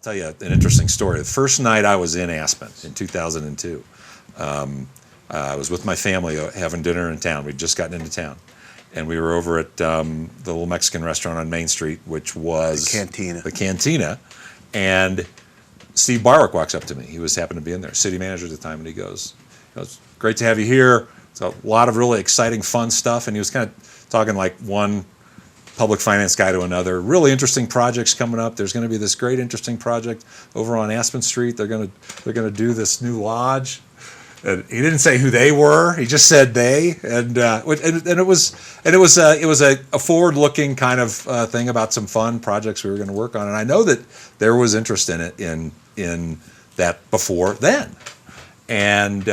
tell you an interesting story. The first night I was in Aspen in 2002, I was with my family having dinner in town. We'd just gotten into town. And we were over at the little Mexican restaurant on Main Street, which was the Cantina. And Steve Barwick walks up to me. He happened to be in there, city manager at the time, and he goes, "Great to have you here. It's a lot of really exciting, fun stuff." And he was kind of talking like one public finance guy to another. Really interesting projects coming up. There's going to be this great, interesting project over on Aspen Street. They're going to do this new lodge. And he didn't say who they were. He just said they, and it was a forward-looking kind of thing about some fun projects we were going to work on. And I know that there was interest in it in that before then, and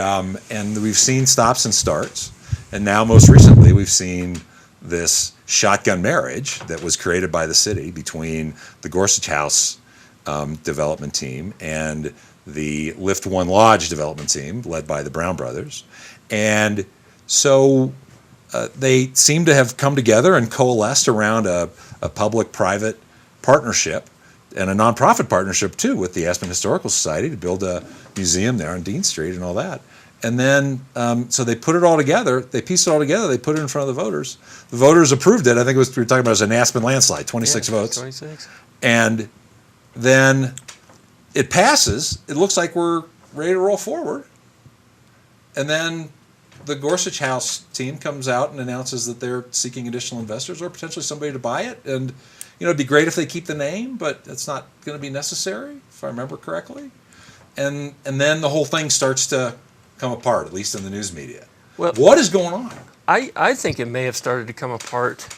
we've seen stops and starts, and now most recently we've seen this shotgun marriage that was created by the city between the Gorsuch House development team and the Lift One Lodge development team, led by the Brown brothers. And so they seem to have come together and coalesced around a public-private partnership and a nonprofit partnership, too, with the Aspen Historical Society to build a museum there on Dean Street and all that. And then, so they put it all together, they pieced it all together, they put it in front of the voters. The voters approved it. I think we were talking about it as an Aspen landslide, 26 votes. 26. And then it passes. It looks like we're ready to roll forward. And then the Gorsuch House team comes out and announces that they're seeking additional investors or potentially somebody to buy it. And, it'd be great if they keep the name, but it's not going to be necessary, if I remember correctly. And then the whole thing starts to come apart, at least in the news media. Well, what is going on? I think it may have started to come apart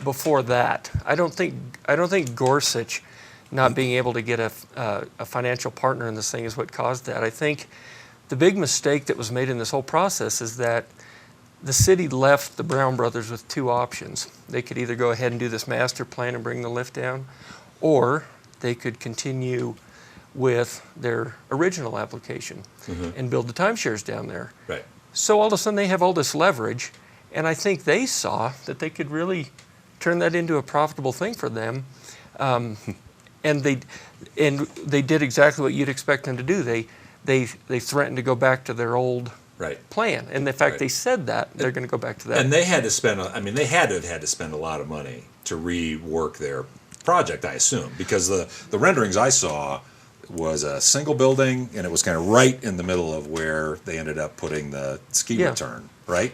before that. I don't think Gorsuch not being able to get a financial partner in this thing is what caused that. I think the big mistake that was made in this whole process is that the city left the Brown brothers with two options. They could either go ahead and do this master plan and bring the lift down, or they could continue with their original application and build the timeshares down there. Right. So all of a sudden they have all this leverage, and I think they saw that they could really turn that into a profitable thing for them. And they did exactly what you'd expect them to do. They threatened to go back to their old plan, and in fact they said that they're going to go back to that. And they had to spend. They had to have had to spend a lot of money to rework their project, I assume, because the renderings I saw was a single building, and it was kind of right in the middle of where they ended up putting the ski return. Right.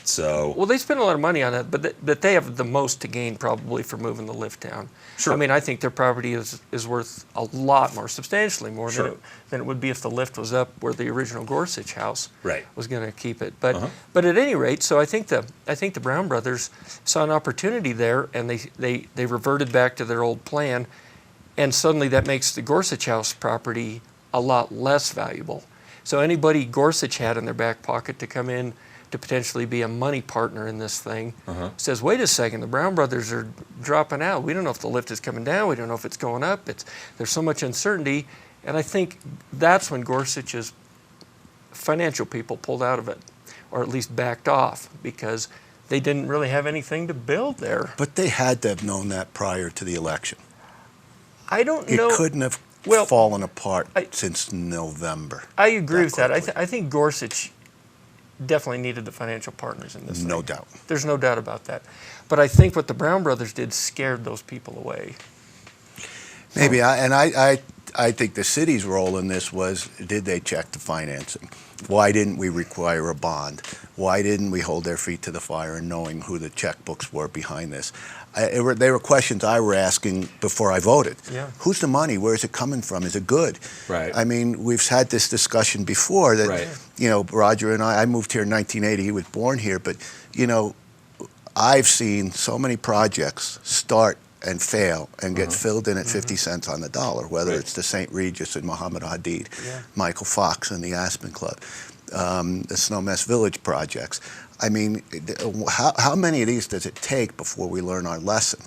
So well, they spent a lot of money on it, but they have the most to gain probably for moving the lift down. Sure. I think their property is worth a lot more, substantially more than it would be if the lift was up where the original Gorsuch House was going to keep it. But at any rate, so I think the Brown brothers saw an opportunity there, and they reverted back to their old plan, and suddenly that makes the Gorsuch House property a lot less valuable. So anybody Gorsuch had in their back pocket to come in to potentially be a money partner in this thing, says, wait a second, the Brown brothers are dropping out. We don't know if the lift is coming down. We don't know if it's going up. There's so much uncertainty. And I think that's when Gorsuch's financial people pulled out of it, or at least backed off, because they didn't really have anything to build there. But they had to have known that prior to the election. I don't know. It couldn't have fallen apart since November. I agree with that. I think Gorsuch definitely needed the financial partners in this thing. No doubt. There's no doubt about that. But I think what the Brown brothers did scared those people away. Maybe, I think the city's role in this was, did they check the financing? Why didn't we require a bond? Why didn't we hold their feet to the fire in knowing who the checkbooks were behind this? They were questions I were asking before I voted. Yeah. Who's the money? Where is it coming from? Is it good? Right. We've had this discussion before that, Roger and I moved here in 1980. He was born here, but, I've seen so many projects start and fail and get filled in at 50 cents on the dollar, whether it's the St. Regis and Muhammad Hadid, Michael Fox and the Aspen Club, the Snowmass Village projects. How many of these does it take before we learn our lesson?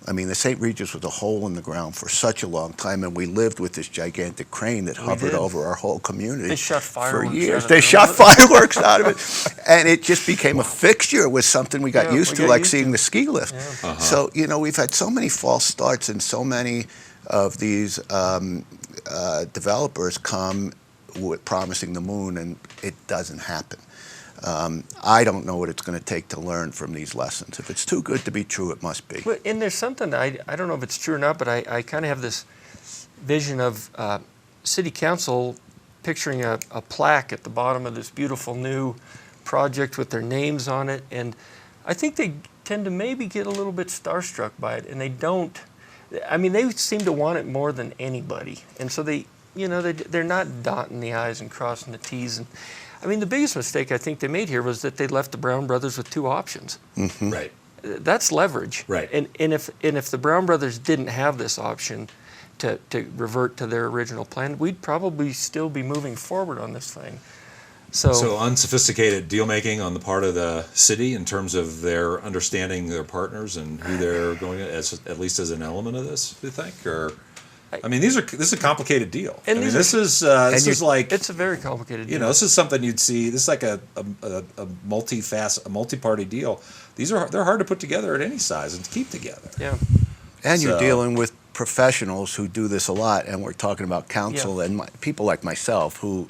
The St. Regis was a hole in the ground for such a long time, and we lived with this gigantic crane that hovered over our whole community. They shot fireworks for years. They shot fireworks out of it, and it just became a fixture. It was something we got used to, like seeing the ski lift. Yeah. Uh-huh. So we've had so many false starts and so many of these developers come with promising the moon, and it doesn't happen. I don't know what it's going to take to learn from these lessons. If it's too good to be true, it must be. And there's something, I don't know if it's true or not, but I kind of have this vision of city council picturing a plaque at the bottom of this beautiful new project with their names on it. And I think they tend to maybe get a little bit starstruck by it, and they don't. I mean, they seem to want it more than anybody. And so they're not dotting the I's and crossing the T's. And I mean, the biggest mistake I think they made here was that they left the Brown brothers with two options. Mm-hmm. Right. That's leverage. Right. And if the Brown brothers didn't have this option to revert to their original plan, we'd probably still be moving forward on this thing. So unsophisticated deal making on the part of the city in terms of their understanding their partners and who they're going at least as an element of this, do you think? Or I mean, this is a complicated deal. And this is like, it's a very complicated deal. This is something you'd see. This is like a multi-party deal. They're hard to put together at any size and to keep together. Yeah. And you're dealing with professionals who do this a lot, and we're talking about council and people like myself who,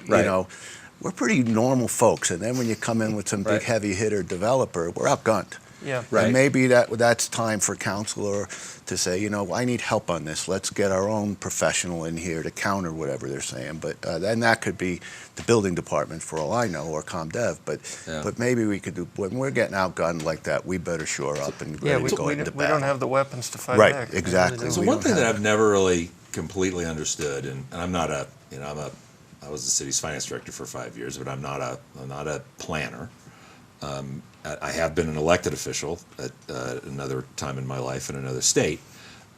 we're pretty normal folks. And then when you come in with some big heavy hitter developer, we're outgunned. Yeah. Right. And maybe that's time for council to say, I need help on this. Let's get our own professional in here to counter whatever they're saying. But then that could be the building department for all I know, or ComDev. But maybe we could do, when we're getting outgunned like that, we better shore up and ready to go into battle. We don't have the weapons to fight back. back. Right, exactly. So one thing that I've never really completely understood, and I'm not I was the city's finance director for 5 years, but I'm not a planner. I have been an elected official at another time in my life in another state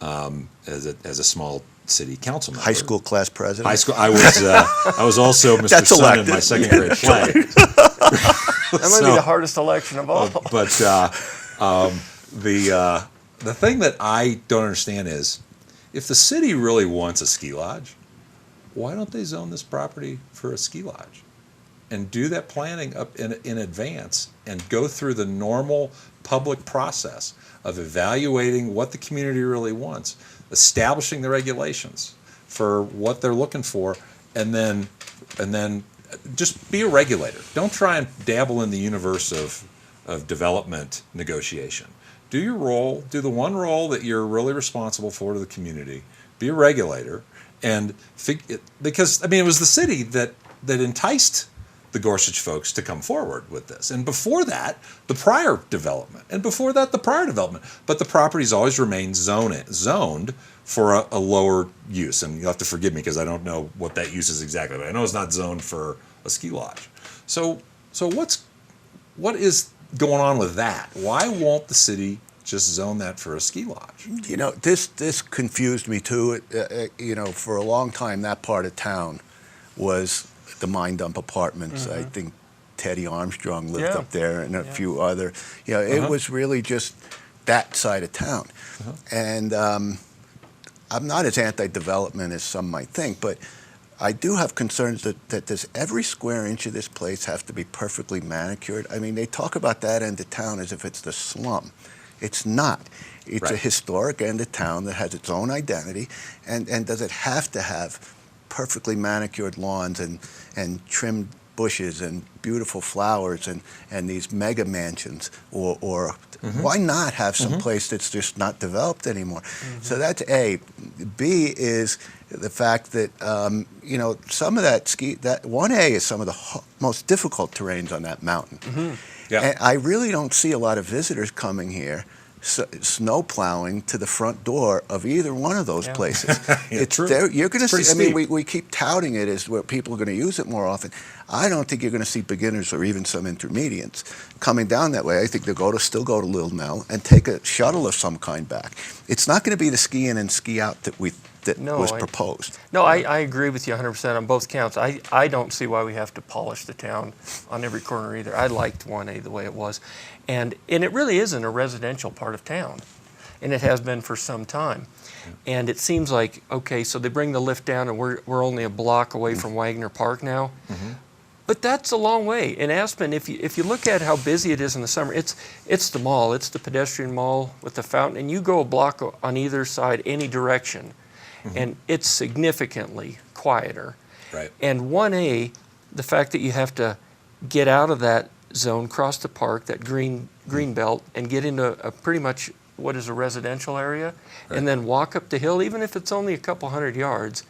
as a small city council member. High school class president. High school. I was also Mr. That's Sun elected. in my second grade play. That might be the hardest election of all. But the thing that I don't understand is, if the city really wants a ski lodge, why don't they zone this property for a ski lodge? And do that planning up in advance and go through the normal public process of evaluating what the community really wants, establishing the regulations for what they're looking for, and then just be a regulator. Don't try and dabble in the universe of development negotiation. Do your role, do the one role that you're really responsible for to the community. Be a regulator, because I mean, it was the city that enticed the Gorsuch folks to come forward with this. And before that, the prior development. And before that, the prior development. But the properties always remained zoned for a lower use. And you'll have to forgive me because I don't know what that use is exactly. But I know it's not zoned for a ski lodge. So what is going on with that? Why won't the city just zone that for a ski lodge? This confused me too. For a long time, that part of town was the mine dump apartments. Mm-hmm. I think Teddy Armstrong lived up there, and a few other. It was really just that side of town. And I'm not as anti-development as some might think, but I do have concerns that does every square inch of this place have to be perfectly manicured? I mean, they talk about that end of town as if it's the slum. It's not. It's a historic end of town that has its own identity, and does it have to have perfectly manicured lawns and trimmed bushes and beautiful flowers and these mega mansions, or why not have some place that's just not developed anymore? So that's A. B is the fact that some of that 1A is some of the most difficult terrains on that mountain. And I really don't see a lot of visitors coming here snow plowing to the front door of either one of those places. It's true. You're going to see. Steep. I mean, we keep touting it as where people are going to use it more often. I don't think you're going to see beginners or even some intermediates coming down that way. I think they'll still go to Lil Mel and take a shuttle of some kind back. It's not going to be the ski in and ski out that was proposed. No, I agree with you 100% on both counts. I don't see why we have to polish the town on every corner either. I liked 1A the way it was. And it really isn't a residential part of town. And it has been for some time. And it seems like, okay, so they bring the lift down and we're only a block away from Wagner Park now. But that's a long way. In Aspen, if you look at how busy it is in the summer, it's the mall. It's the pedestrian mall with the fountain. And you go a block on either side, any direction. and it's significantly quieter. Right. And 1A, the fact that you have to get out of that zone, cross the park, that green belt, and get into a pretty much what is a residential area, and then walk up the hill, even if it's only a couple hundred yards,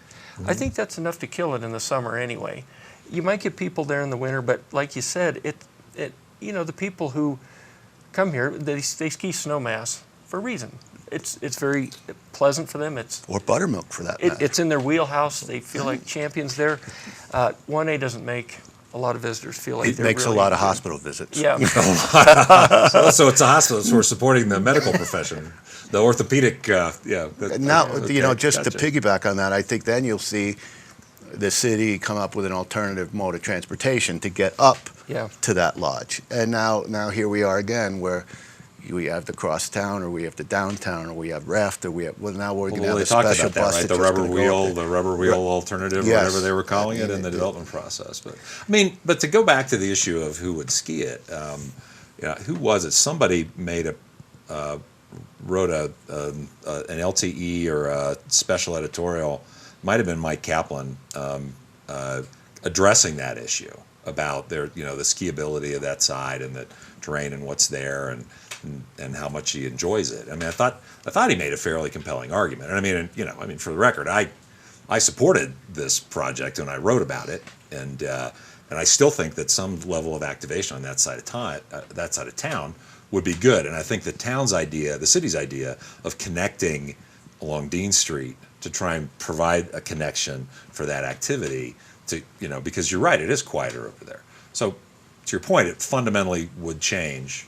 I think that's enough to kill it in the summer anyway. You might get people there in the winter, but like you said, the people who come here, they ski snowmass for a reason. It's very pleasant for them. Or buttermilk for that matter. It's in their wheelhouse. They feel like champions there. 1A doesn't make a lot of visitors feel like they're makes really a lot of hospital visits. Yeah. So it's a hospital. So we're supporting the medical profession, the orthopedic. Now, just to piggyback on that, I think then you'll see the city come up with an alternative mode of transportation to get up to that lodge. And now here we are again, where we have the Crosstown, or we have the downtown, or we have raft, or now we're going to have a special bus. Right? The rubber wheel alternative, whatever they were calling it in the development process. But to go back to the issue of who would ski it, who was it? Somebody wrote an LTE or a special editorial. Might have been Mike Kaplan addressing that issue about the skiability of that side and the terrain and what's there and how much he enjoys it. I mean, I thought he made a fairly compelling argument. And for the record, I supported this project when I wrote about it, and I still think that some level of activation on that side of town would be good. And I think the city's idea of connecting along Dean Street to try and provide a connection for that activity because you're right, it is quieter over there. So to your point, it fundamentally would change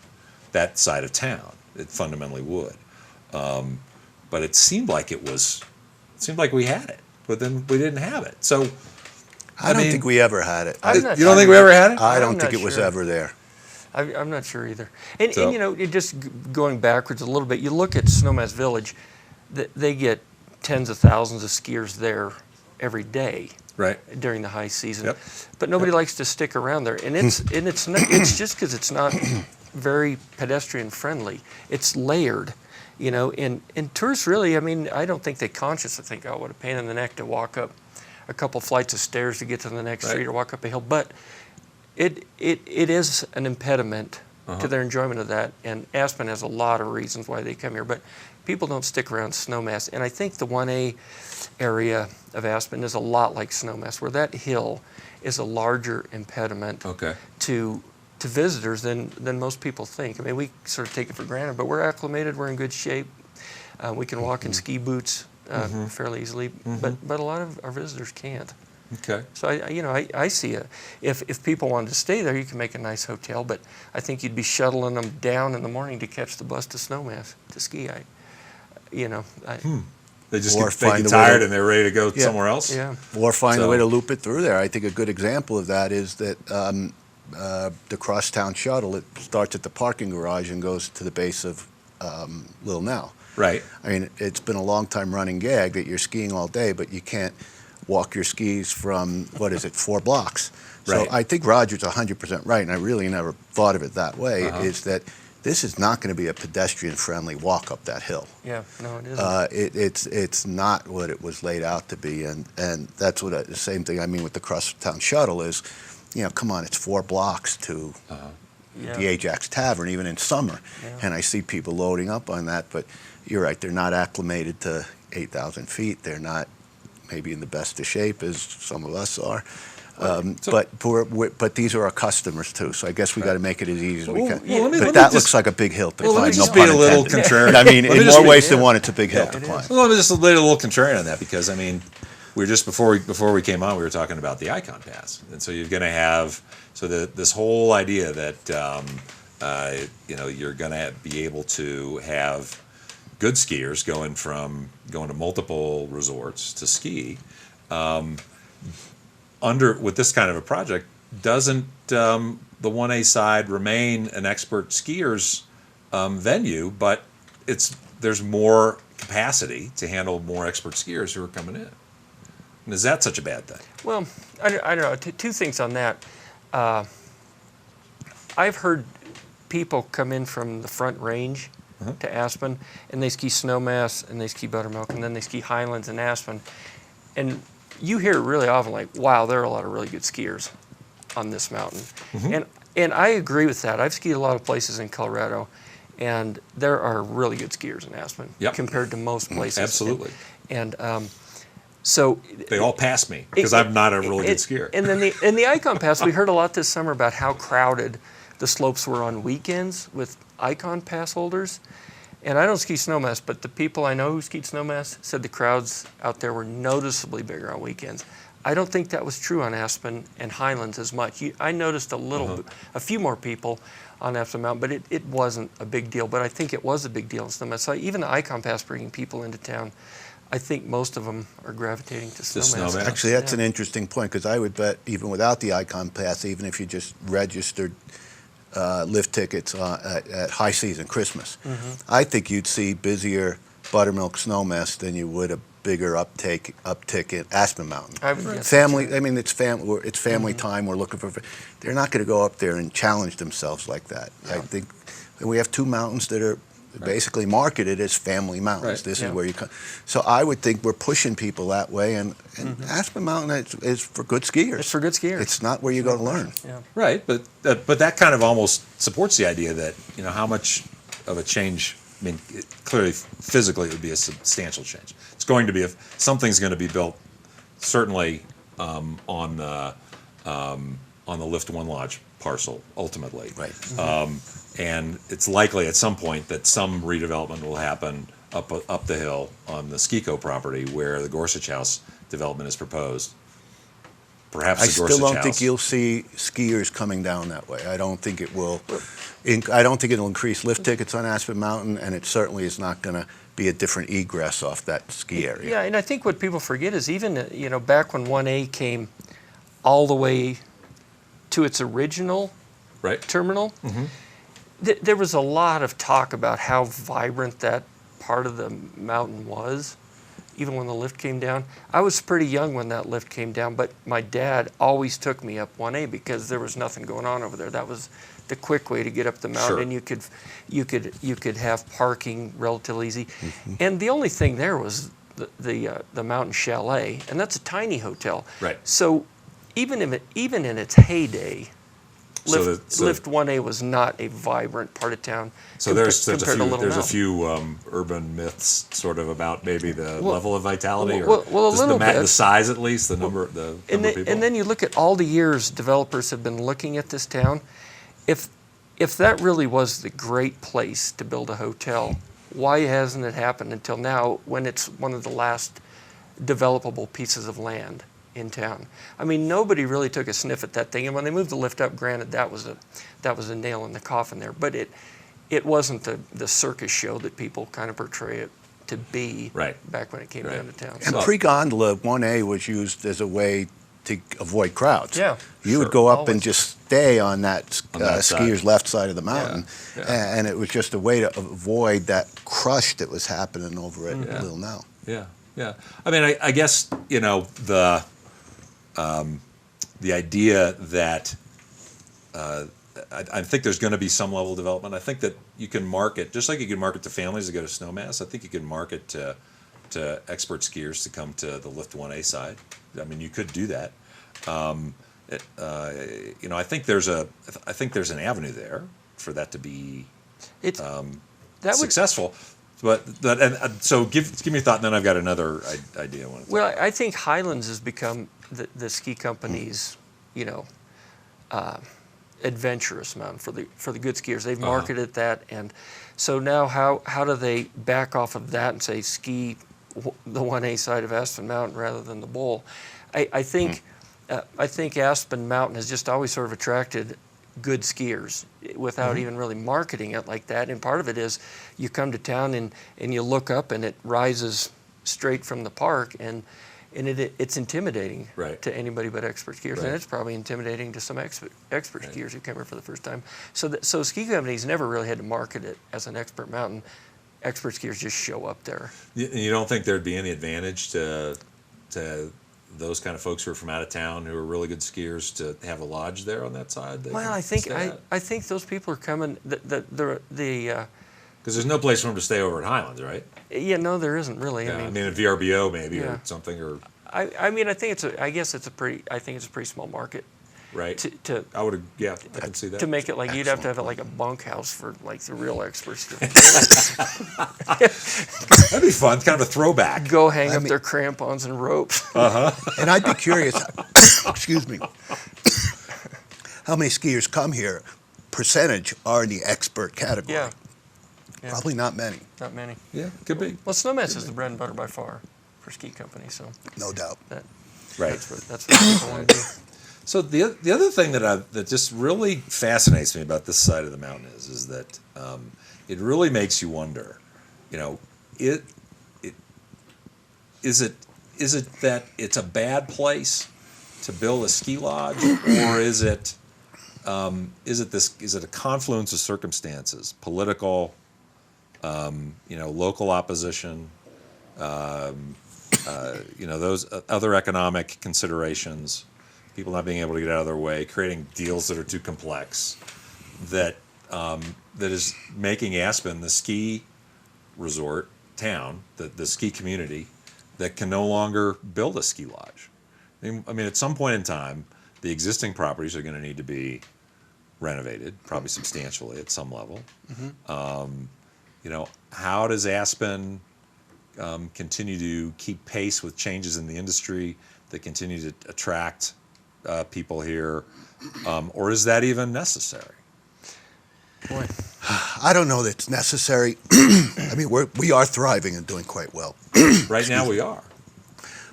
that side of town. It fundamentally would. But it seemed like we had it, but then we didn't have it. So I don't think we ever had it. You don't think we ever had it? I don't think it was ever there. I'm not sure either. And just going backwards a little bit, you look at Snowmass Village, they get tens of thousands of skiers there every day. Right. During the high season. Yep. But nobody likes to stick around there. And it's just because it's not very pedestrian friendly. It's layered, and tourists really, I don't think they consciously think, oh, what a pain in the neck to walk up a couple flights of stairs to get to the next street or walk up a hill. But it is an impediment to their enjoyment of that. And Aspen has a lot of reasons why they come here. But people don't stick around Snowmass. And I think the 1A area of Aspen is a lot like Snowmass, where that hill is a larger impediment to visitors than most people think. We sort of take it for granted, but we're acclimated, we're in good shape. We can walk in ski boots fairly easily, but a lot of our visitors can't. Okay. So I see if people wanted to stay there, you can make a nice hotel, but I think you'd be shuttling them down in the morning to catch the bus to Snowmass to ski. They just get tired and they're ready to go somewhere else? Yeah. Or find a way to loop it through there. I think a good example of that is that the Crosstown Shuttle, it starts at the parking garage and goes to the base of Lil Nell. Right. It's been a long time running gag that you're skiing all day, but you can't walk your skis from, 4 blocks. So Right. I think Roger's 100% right, and I really never thought of it that way, is that this is not going to be a pedestrian-friendly walk up that hill. Yeah, no, it isn't. It's not what it was laid out to be, and that's what the same thing I mean with the Crosstown Shuttle is, come on, it's 4 blocks to the Ajax Tavern, even in summer, and I see people loading up on that, but you're right, they're not acclimated to 8,000 feet. They're not maybe in the best of shape as some of us are. But these are our customers too, so I guess we got to make it as easy as we can. But that looks like a big hill to climb. Let me just no be pun a little intended. contrarian. In more ways than one, it's a big hill to climb. Well, let me just be a little contrarian on that because we were just before we came on, we were talking about the Icon Pass, and so you're going to have this whole idea that you're going to be able to have good skiers going to multiple resorts to ski. With this kind of a project, doesn't the 1A side remain an expert skiers venue, but there's more capacity to handle more expert skiers who are coming in. And is that such a bad thing? Well, I don't know. Two things on that. I've heard people come in from the Front Range to Aspen, and they ski Snowmass, and they ski Buttermilk, and then they ski Highlands and Aspen. And you hear really often like, wow, there are a lot of really good skiers on this mountain. And I agree with that. I've skied a lot of places in Colorado, and there are really good skiers in Aspen compared to most places. Absolutely. And so they all pass me because I'm not a really good skier. And then in the Icon Pass, we heard a lot this summer about how crowded the slopes were on weekends with Icon Pass holders. And I don't ski Snowmass, but the people I know who skied Snowmass said the crowds out there were noticeably bigger on weekends. I don't think that was true on Aspen and Highlands as much. I noticed a few more people on Aspen Mountain, but it wasn't a big deal. But I think it was a big deal in Snowmass. So even the Icon Pass bringing people into town, I think most of them are gravitating to Snowmass. Actually, that's an interesting point, because I would bet even without the Icon Pass, even if you just registered lift tickets at high season, Christmas, I think you'd see busier Buttermilk Snowmass than you would a bigger uptick at Aspen Mountain. Family, I mean, it's family time. We're looking for. They're not going to go up there and challenge themselves like that. I think we have two mountains that are basically marketed as family mountains. This is where you come. So I would think we're pushing people that way, and Aspen Mountain is for good skiers. It's for good skiers. It's not where you go to learn. Right, but that kind of almost supports the idea that, you know, how much of a change. I mean, clearly, physically, it would be a substantial change. It's going to be, if something's going to be built, certainly on the Lift One Lodge parcel, ultimately. Right. And it's likely at some point that some redevelopment will happen up the hill on the Skico property where the Gorsuch House development is proposed. Perhaps I the Gorsuch still don't House. think you'll see skiers coming down that way. I don't think it will. I don't think it'll increase lift tickets on Aspen Mountain, and it certainly is not going to be a different egress off that ski area. Yeah, and I think what people forget is even, back when 1A came all the way to its original terminal, there was a lot of talk about how vibrant that part of the mountain was, even when the lift came down. I was pretty young when that lift came down, but my dad always took me up 1A because there was nothing going on over there. That was the quick way to get up the mountain, and you could have parking relatively easy. And the only thing there was the Mountain Chalet, and that's a tiny hotel. Right. So even in its heyday, Lift 1A was not a vibrant part of town. So there's a few urban myths sort of about maybe the level of vitality, or the size, at least the number of people. And then you look at all the years developers have been looking at this town. If that really was the great place to build a hotel, why hasn't it happened until now, when it's one of the last developable pieces of land in town? I mean, nobody really took a sniff at that thing. And when they moved the lift up, granted, that was a nail in the coffin there. But it wasn't the circus show that people kind of portray it to be back when it came down to town. And pre-gondola 1A was used as a way to avoid crowds. Yeah, you would go up and just stay on that skier's left side of the mountain, and it was just a way to avoid that crush that was happening over at Little Nell. Yeah. I mean, I guess, the idea that I think there's going to be some level of development. I think that you can market, just like you can market to families to go to Snowmass, I think you can market to expert skiers to come to the Lift 1A side. I mean, you could do that. I think there's an avenue there for that to be successful. So give me a thought, and then I've got another idea. Well, I think Highlands has become the ski company's, adventurous mountain for the good skiers. They've marketed that, and so now how do they back off of that and say ski the 1A side of Aspen Mountain rather than the Bowl? I think Aspen Mountain has just always sort of attracted good skiers without even really marketing it like that. And part of it is you come to town and you look up and it rises straight from the park, and it's intimidating to anybody but expert skiers. And it's probably intimidating to some expert skiers who come here for the first time. So ski companies never really had to market it as an expert mountain. Expert skiers just show up there. You don't think there'd be any advantage to those kind of folks who are from out of town who are really good skiers to have a lodge there on that side? Well, I think those people are coming. The Because there's no place for them to stay over at Highlands, right? Yeah, no, there isn't really. Yeah, I mean a VRBO maybe Yeah. or something, or I mean, I think it's a pretty small market. right. To I would, yeah, I can see that. to make it like you'd have to have it like a bunkhouse for like the real experts to That'd be fun. Kind of a throwback. go hang up their crampons and ropes. And I'd be curious, excuse me, how many skiers come here, percentage are in the expert category? Yeah. Probably not many, Not many. Yeah, could be. Well, Snowmass is the bread and butter by far for ski companies, so no doubt. Right. that's what people want to do. So the other thing that just really fascinates me about this side of the mountain is that it really makes you wonder, you know, is it that it's a bad place to build a ski lodge, or is it a confluence of circumstances, political, local opposition, those other economic considerations, people not being able to get out of their way, creating deals that are too complex, that is making Aspen the ski resort town, the ski community, that can no longer build a ski lodge. I mean, at some point in time, the existing properties are going to need to be renovated, probably substantially at some level. How does Aspen continue to keep pace with changes in the industry that continue to attract people here, or is that even necessary? Boy. I don't know that it's necessary. I mean, we are thriving and doing quite well. Right now we are.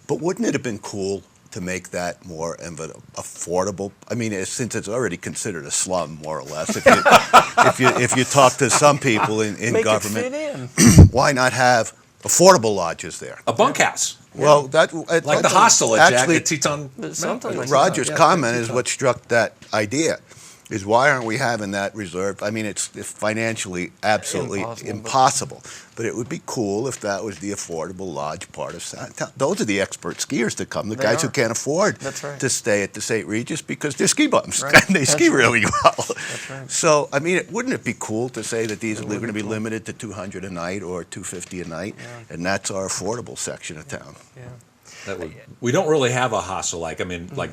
But wouldn't it have been cool to make that more affordable? I mean, since it's already considered a slum, more or less. If you talk to some people in Make government, it fit in. why not have affordable lodges there? A bunkhouse. Well, Like the hostel at actually, Teton. Something like Roger's that. comment is what struck that idea. Is why aren't we having that reserved? I mean, it's financially absolutely impossible, but it would be cool if that was the affordable lodge part of town. Those are the expert skiers that come, the guys who can't afford to stay at the St. Regis because they're ski bums and they ski really well. That's right. So, I mean, wouldn't it be cool to say that these are going to be limited to $200 a night or $250 a night, and that's our affordable section of town? Yeah. We don't really have a hostel like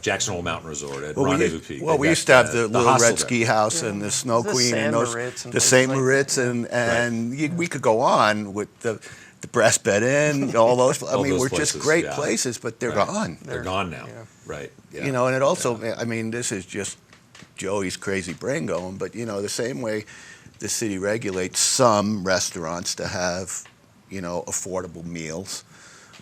Jackson Hole Mountain Resort at Rendezvous Peak. Well, we used to have the Little Red Ski House and the Snow The Queen and St. the St. Moritz and we could go on with the Breast Bed Inn, all those. I mean, we're places, just great places, but they're gone. They're gone now. Yeah. Right. Yeah. And it also, I mean, this is just Joey's crazy brain going, but the same way the city regulates some restaurants to have, affordable meals.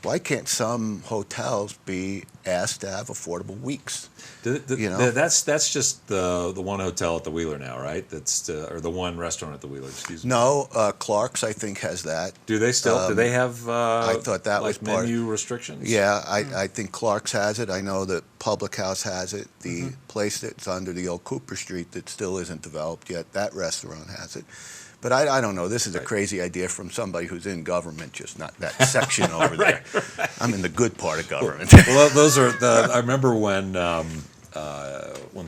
Why can't some hotels be asked to have affordable weeks? That's just the one hotel at the Wheeler now, right? Or the one restaurant at the Wheeler. Excuse me. No, Clark's I think has that. Do they still? Do they have? I thought that was part menu restrictions. Yeah, I think Clark's has it. I know that Public House has it. The place that's under the old Cooper Street that still isn't developed yet, that restaurant has it. But I don't know. This is a crazy idea from somebody who's in government, just not that section over there. Right. I'm in the good part of government. Well, those are I remember when the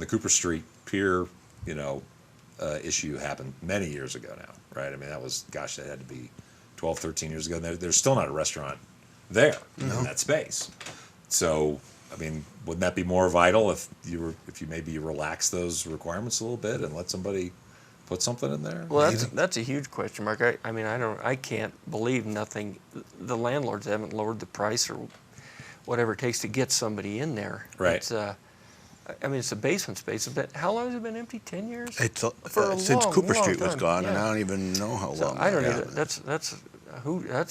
Cooper Street Pier, issue happened many years ago now, right? I mean, that had to be 12, 13 years ago. There's still not a restaurant there in that space. So, I mean, wouldn't that be more vital if you maybe relax those requirements a little bit and let somebody put something in there? Well, that's a huge question mark. I can't believe nothing. The landlords haven't lowered the price or whatever it takes to get somebody in there. Right. It's, it's a basement space. How long has it been empty? 10 years? Since Cooper Street was gone, yeah. and I don't even know how long. I don't either. That's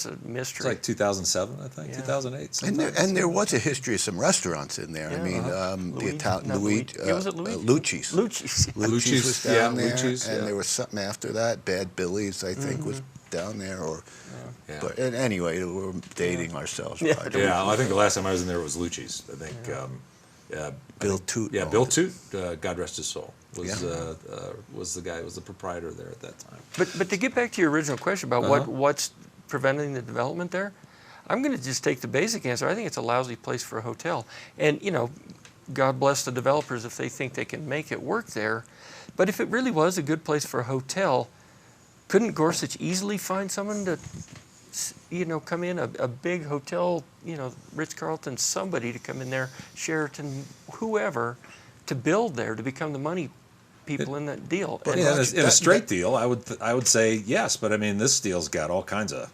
a mystery. It's like 2007, I think, 2008. And there was a history of some restaurants in there. Yeah, I mean, the Italian was it Luigi? Lucci's. Lucci's was down there, Lucci's, and there was something after that. Bad Billy's, I think, was down there. But anyway, we're dating ourselves. Yeah, I think the last time I was in there was Lucci's. I think. Bill Toot. Yeah, Bill Toot, God rest his soul, was the proprietor there at that time. But to get back to your original question about what's preventing the development there, I'm going to just take the basic answer. I think it's a lousy place for a hotel. And, God bless the developers if they think they can make it work there. But if it really was a good place for a hotel, couldn't Gorsuch easily find someone to, come in, a big hotel, Ritz-Carlton, somebody to come in there, Sheraton, whoever, to build there, to become the money people in that deal? But in a straight deal, I would say yes, but I mean, this deal's got all kinds of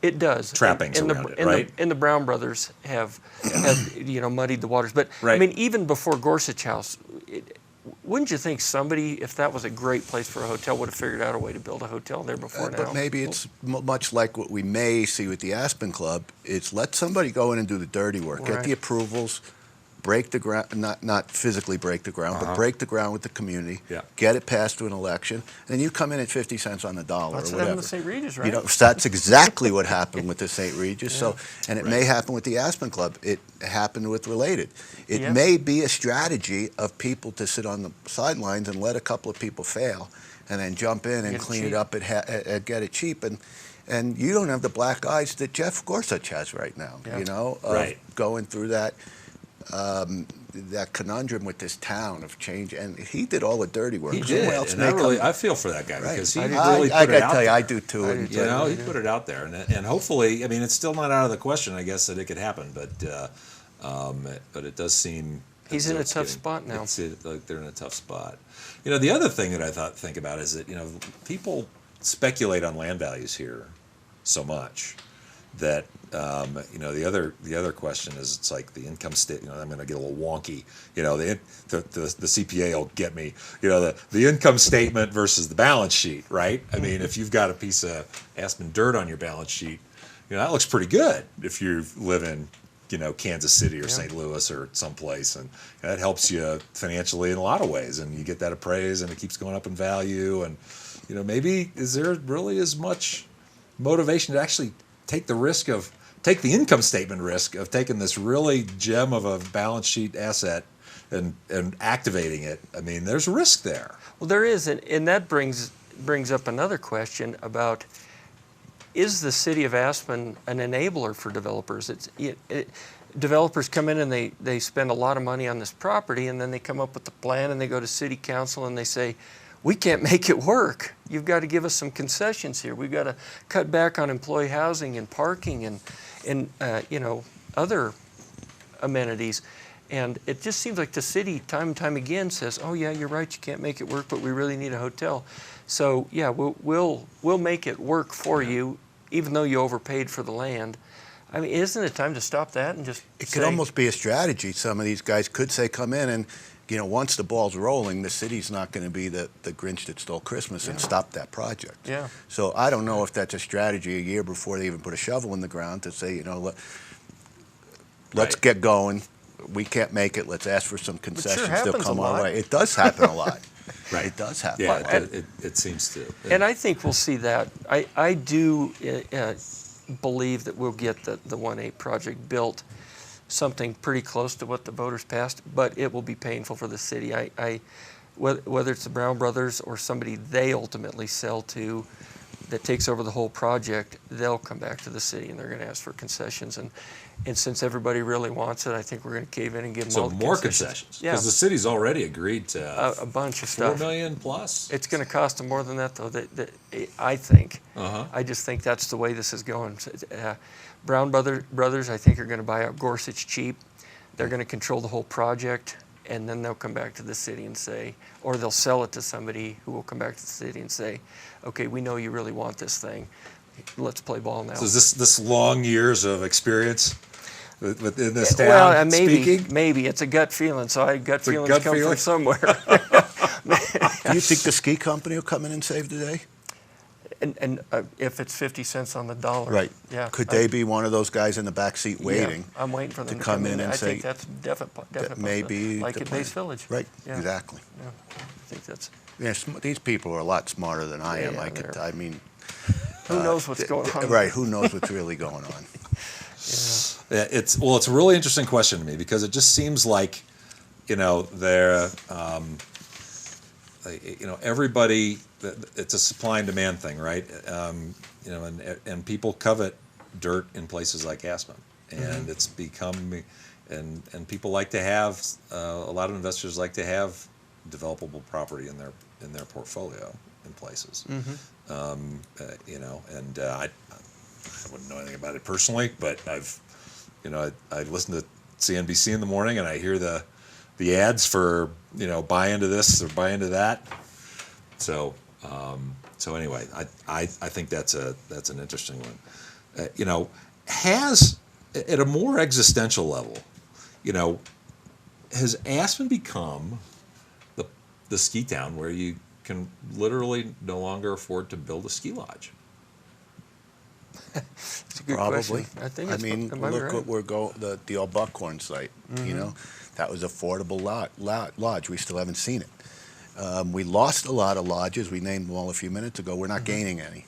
it does trappings around it, right? And the Brown brothers have muddied the waters. But I mean, even before Gorsuch House, wouldn't you think somebody, if that was a great place for a hotel, would have figured out a way to build a hotel there before now? But maybe it's much like what we may see with the Aspen Club. It's let somebody go in and do the dirty work, get the approvals, break the ground, not physically break the ground, but break the ground with the community, get it passed to an election, and then you come in at 50 cents on the dollar that's or whatever. That's what happened with St. Regis, right? That's exactly what happened with the St. Regis. So, and it may happen with the Aspen Club. It happened with Related. It may be a strategy of people to sit on the sidelines and let a couple of people fail, and then jump in and clean it up and get it cheap. And you don't have the black eyes that Jeff Gorsuch has right now. Going through that. That conundrum with this town of change, and he did all the dirty work. He did, and I feel for that guy because he really put it out there. I gotta tell you, I do too. He put it out there, and hopefully, I mean, it's still not out of the question, I guess, that it could happen, but it does seem he's in a tough spot now. It's like they're in a tough spot. The other thing that I think about is that people speculate on land values here so much that the other question is, it's like the income statement. I'm going to get a little wonky. The CPA will get me. The income statement versus the balance sheet, right? I mean, if you've got a piece of Aspen dirt on your balance sheet, that looks pretty good if you live in Kansas City or St. Louis or someplace, and that helps you financially in a lot of ways, and you get that appraised, and it keeps going up in value, and maybe is there really as much motivation to actually take the income statement risk of taking this really gem of a balance sheet asset and activating it? I mean, there's risk there. Well, there is, and that brings up another question about, is the city of Aspen an enabler for developers? Developers come in and they spend a lot of money on this property, and then they come up with the plan and they go to city council and they say, we can't make it work. You've got to give us some concessions here. We've got to cut back on employee housing and parking and other amenities. And it just seems like the city time and time again says, oh yeah, you're right, you can't make it work, but we really need a hotel. So yeah, we'll make it work for you, even though you overpaid for the land. I mean, isn't it time to stop that and just It could almost be a strategy. Some of these guys could say, come in and, once the ball's rolling, the city's not going to be the Grinch that stole Christmas and stop that project. Yeah. So I don't know if that's a strategy a year before they even put a shovel in the ground to say, let's get going. We can't make it. Let's ask for some concessions. They'll come our way. It does happen a lot. Right. It does happen. Yeah, it seems to. And I think we'll see that. I do believe that we'll get the 1-8 project built, something pretty close to what the voters passed, but it will be painful for the city. Whether it's the Brown brothers or somebody they ultimately sell to that takes over the whole project, they'll come back to the city and they're going to ask for concessions. And since everybody really wants it, I think we're going to cave in and give them all the more concessions. Because the city's already agreed to a bunch of stuff. $4 million plus. It's going to cost them more than that, though. I think. I just think that's the way this is going. Brown brothers, I think, are going to buy out Gorsuch cheap. They're going to control the whole project, and then they'll come back to the city and say, or they'll sell it to somebody who will come back to the city and say, okay, we know you really want this thing. Let's play ball now. So is this long years of experience within this town? Well, maybe it's a gut feeling. So gut feelings come from somewhere. Do you think the ski company will come in and save the day? And if it's 50 cents on the dollar, right? Yeah. Could they be one of those guys in the back seat waiting? Yeah, I'm waiting for them to come in and I say, think that's definite maybe like at Base Village. Right. Yeah. Exactly. Yeah. I think that's. Yeah, these people are a lot smarter than I am. I mean, who knows what's going on? Right. Who knows what's really going on? Yeah. It's a really interesting question to me because it just seems like, everybody. It's a supply and demand thing, right? And people covet dirt in places like Aspen, and it's become, and people like to have a lot of investors like to have developable property in their portfolio, in places. You know, and I wouldn't know anything about it personally, but I listen to CNBC in the morning and I hear the ads for, you know, buy into this or buy into that. So so anyway, I think that's an interesting one. You know, has at a more existential level, you know, has Aspen become the ski town where you can literally no longer afford to build a ski lodge? It's a good Probably. question. I think I it's mean, look what we're going, the old Buckhorn site, you know, that was affordable lodge. We still haven't seen it. We lost a lot of lodges. We named them all a few minutes ago. We're not gaining any.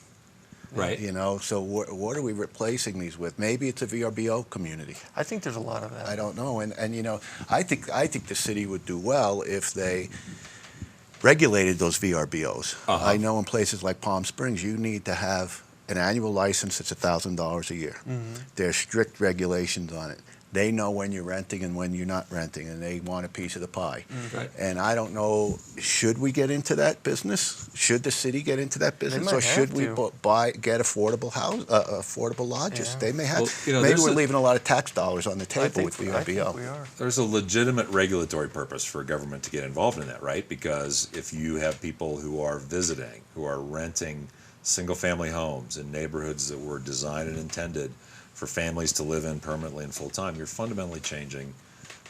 Right. You know, so what are we replacing these with? Maybe it's a VRBO community. I think there's a lot of that. I don't know. And you know, I think the city would do well if they regulated those VRBOs. I know in places like Palm Springs, you need to have an annual license that's $1,000 a year. There's strict regulations on it. They know when you're renting and when you're not renting, and they want a piece of the pie. Right. And I don't know, should we get into that business? Should the city get into that business, might or should have we to. Get affordable lodges? Yeah. They may have. Well, you know, maybe there's we're a- leaving a lot of tax dollars on the I table think, with I think VRBO. we are. There's a legitimate regulatory purpose for government to get involved in that, right? Because if you have people who are visiting, who are renting single-family homes in neighborhoods that were designed and intended for families to live in permanently and full-time, you're fundamentally changing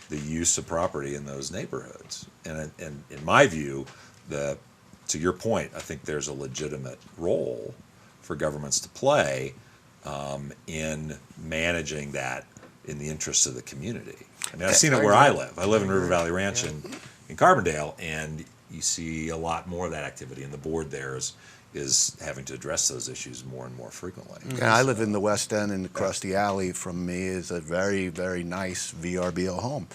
the use of property in those neighborhoods. And in my view, to your point, I think there's a legitimate role for governments to play in managing that in the interests of the community. I mean, I've seen it where I live. I live in River Valley Ranch in Carbondale, and you see a lot more of that activity, and the board there is having to address those issues more and more frequently. And I live in the West End, and across the alley from me is a very, very nice VRBO home.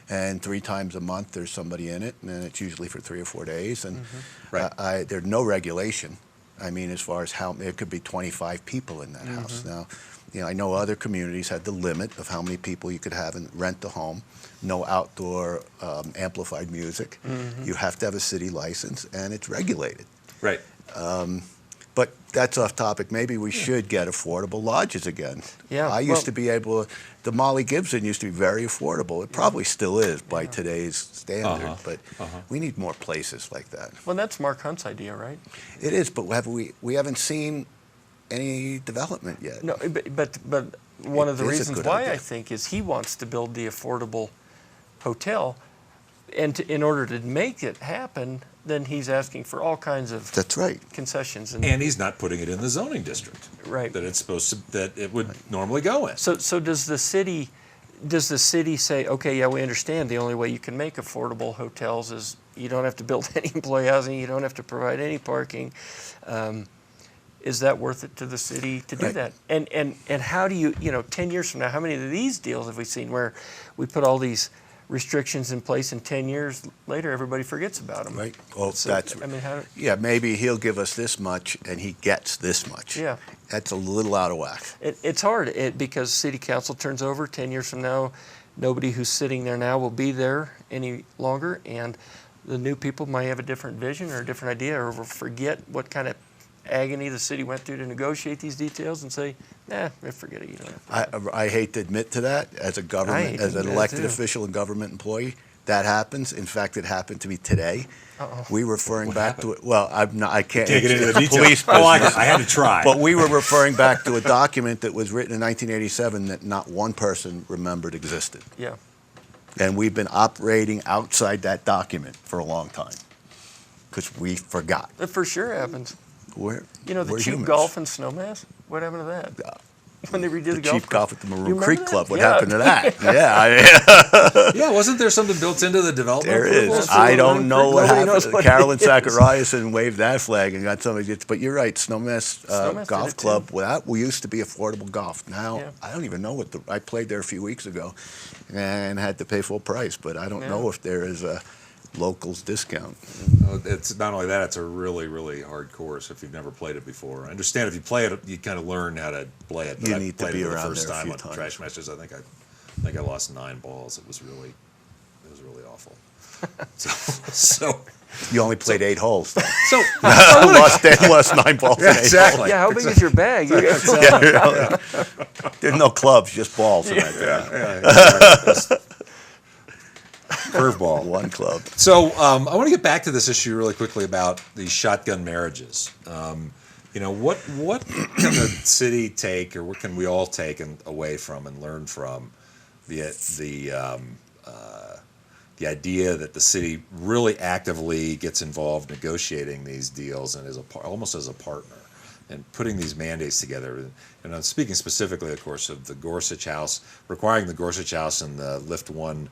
And 3 times a month there's somebody in it, and it's usually for 3 or 4 days. And there's no regulation. I mean, as far as how, there could be 25 people in that house. Now, you know, I know other communities had the limit of how many people you could have and rent the home. No outdoor amplified music. You have to have a city license, and it's regulated. Right. But that's off topic. Maybe we should get affordable lodges again. Yeah, I used to be able to, the Molly Gibson used to be very affordable. It probably still is by today's standard, but we need more places like that. Well, that's Mark Hunt's idea, right? It is, but we haven't seen any development yet. No, but one of the It is a reasons good why idea. I think is he wants to build the affordable hotel, and in order to make it happen, then he's asking for all kinds of That's right. concessions. And he's not putting it in the zoning district Right. that it's supposed to, that it would normally go in. So does the city say, okay, yeah, we understand the only way you can make affordable hotels is you don't have to build any employee housing, you don't have to provide any parking. Is that worth it to the city to do that? And how do you, 10 years from now, how many of these deals have we seen where we put all these restrictions in place and 10 years later everybody forgets about them? Right. Well, So, that's, I mean, how, yeah, maybe he'll give us this much and he gets this much. yeah. That's a little out of whack. It's hard because city council turns over 10 years from now. Nobody who's sitting there now will be there any longer, and the new people might have a different vision or a different idea, or will forget what kind of agony the city went through to negotiate these details and say, nah, forget it. You don't have to. I hate to admit to that as a government, as an elected official and government employee. That happens. In fact, it happened to me today. We were referring back to it. Well, I can't Can't get into the details. police Oh, I business. had to try. But we were referring back to a document that was written in 1987 that not one person remembered existed. Yeah. And we've been operating outside that document for a long time because we forgot. That for sure happens. We're The cheap humans. golf and snowmass? What happened to that? When they redid the golf cheap golf at the You Maroon remember Creek that? Club. What Yeah. happened to that? Yeah, wasn't there something built into the development There approvals is. for I the don't Maroon know Creek? what Nobody happened. knows what Carolyn it is. Zachariasen waved that flag and got somebody. But you're right. Snowmass Snowmass did Golf it, Club. too. Well, that used to be affordable golf. Now Yeah. I don't even know what I played there a few weeks ago, and had to pay full price. But I don't Yeah. know if there is a locals discount. It's not only that, it's a really, really hard course if you've never played it before. I understand if you play it, you kind of learn how to play it. But You I need to played be it for the around first there a time few on times. Trash Masters. I think I lost 9 balls. It was really It was really awful. So you only played 8 holes, though. So lost 9 balls. Yeah, exactly. Yeah, how big is your bag? There's no clubs, just balls. Curveball. 1 club. So I want to get back to this issue really quickly about these shotgun marriages. What can the city take, or what can we all take away from and learn from the idea that the city really actively gets involved negotiating these deals and is almost as a partner and putting these mandates together. And I'm speaking specifically, of course, of the Gorsuch House, requiring the Gorsuch House and the Lift 1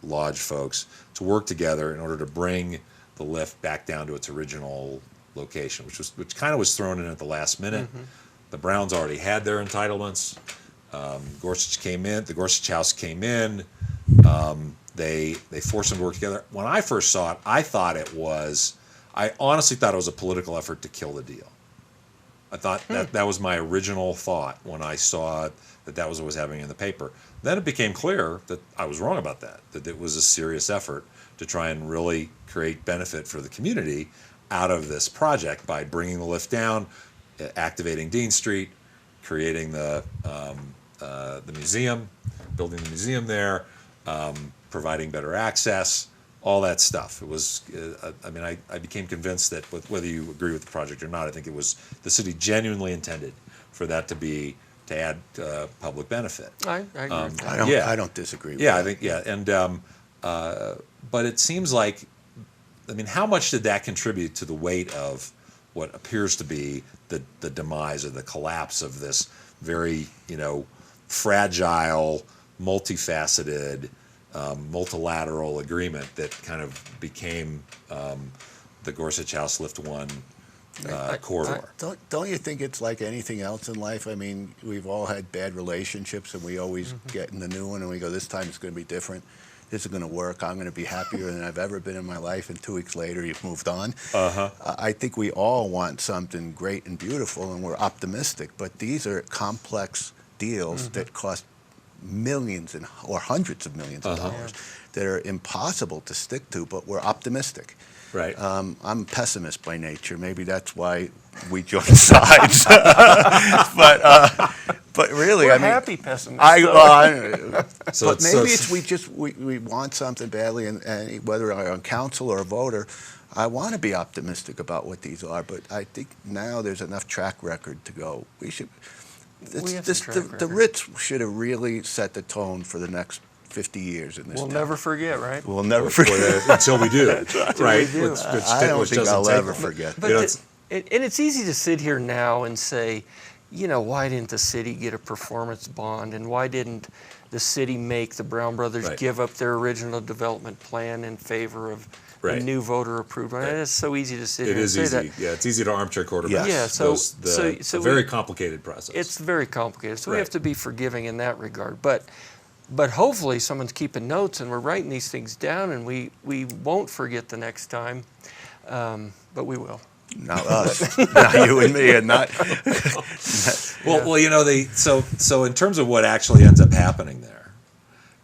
Lodge folks to work together in order to bring the lift back down to its original location, which kind of was thrown in at the last minute. Mm-hmm. The Browns already had their entitlements. The Gorsuch House came in. They forced them to work together. When I first saw it, I honestly thought it was a political effort to kill the deal. I thought that was my original thought when I saw that was what was happening in the paper. Then it became clear that I was wrong about that it was a serious effort to try and really create benefit for the community out of this project by bringing the lift down, activating Dean Street, creating the museum, building the museum there, providing better access, all that stuff. It was, I became convinced that whether you agree with the project or not, I think it was the city genuinely intended for that to add public benefit. I agree with that. I don't disagree with that. I think, and but it seems like, how much did that contribute to the weight of what appears to be the demise or the collapse of this very, fragile, multifaceted, multilateral agreement that kind of became the Gorsuch House Lift 1 corridor? Don't you think it's like anything else in life? We've all had bad relationships, and we always get in the new one, and we go, this time it's going to be different. This is going to work. I'm going to be happier than I've ever been in my life. And 2 weeks later, you've moved on. I think we all want something great and beautiful, and we're optimistic. But these are complex deals that cost millions or hundreds of millions of dollars that are impossible to stick to, but we're optimistic. Right. I'm a pessimist by nature. Maybe that's why we joined sides. But really, we're happy pessimists. But maybe we want something badly, and whether I'm on council or a voter, I want to be optimistic about what these are. But I think now there's enough track record to go. The Ritz should have really set the tone for the next 50 years in this town. We'll never forget, right? We'll never forget. Until we do. Right. I don't think I'll ever forget. But and it's easy to sit here now and say, why didn't the city get a performance bond? And why didn't the city make the Brown brothers give up their original development plan in favor of a new voter approved one? It's so easy to sit here and say that. Yeah, it's easy to armchair quarterback. Yeah, it's a very complicated process. It's very complicated. So we have to be forgiving in that regard. But hopefully someone's keeping notes and we're writing these things down, and we won't forget the next time, but we will. Not us, not you and me, and not. Well, so in terms of what actually ends up happening there,